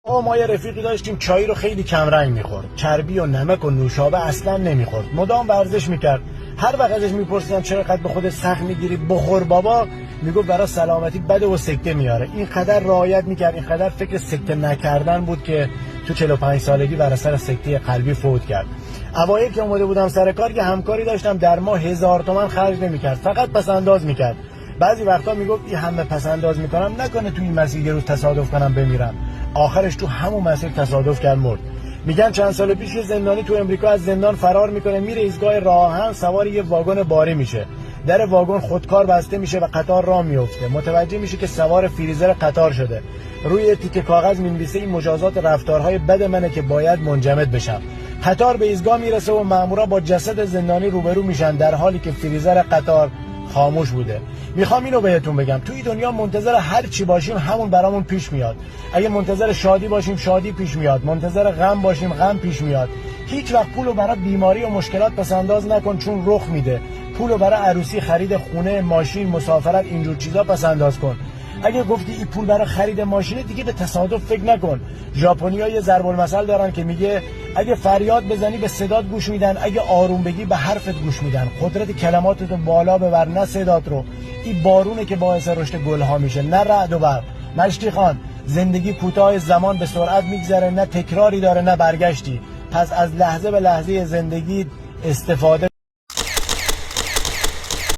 ما یه رفیقی داشتیم چای رو خیلی کمرنگ میخورد، چربی و نمک و نوشابه اصلا نمیخورد، مدام ورزش میکرد. هر وقت ازش میپرسیدم چرا قد به خودت سخت میگیری، بخور بابا، میگفت برای سلامتی بده و سکته میاره. اینقدر رعایت میکرد، اینقدر فکر سکته نکردن بود که تو 45 سالگی بر اثر سکته قلبی فوت کرد. اوایل که اومده بودم سر کار یه همکاری داشتم در ماه 1000 تومان خرج نمیکرد، فقط پس انداز میکرد. بعضی وقتا میگفت این همه پس انداز میکنم نکنه تو این مسیر یه روز تصادف کنم بمیرم. آخرش تو همون مسیر تصادف کرد، مرد. میگن چند سال پیش یه زندانی تو امریکا از زندان فرار میکنه، میره ایستگاه راه آهن، سوار یه واگن باری میشه، در واگن خودکار بسته میشه و قطار راه میفته. متوجه میشه که سوار فریزر قطار شده. روی تیکه کاغذ مینویسه این مجازات رفتارهای بد منه که باید منجمد بشم. قطار به ایستگاه میرسه و مامورا با جسد زندانی روبرو میشن در حالی که فریزر قطار خاموش بوده. میخوام اینو بهتون بگم، توی دنیا منتظر هر چی باشیم همون برامون پیش میاد. اگه منتظر شادی باشیم شادی پیش میاد، منتظر غم باشیم غم پیش میاد. هیچ وقت پولو برای بیماری و مشکلات پس انداز نکن، چون رخ میده. پولو برای عروسی، خرید خونه، ماشین، مسافرت، اینجور چیزا پس انداز کن. اگه گفتی این پول برای خرید ماشینه دیگه به تصادف فکر نکن. ژاپنی‌ها یه ضرب المثل دارن که میگه اگه فریاد بزنی به صدات گوش میدن، اگه آروم بگی به حرفت گوش میدن. قدرت کلماتتو بالا ببر، نه صدات رو. این بارونه که باعث رشد گلها میشه، نه رعد و برق. مشتی خان، زندگی کوتاه، زمان به سرعت میگذره، نه تکراری داره نه برگشتی. پس از لحظه به لحظه زندگی استفاده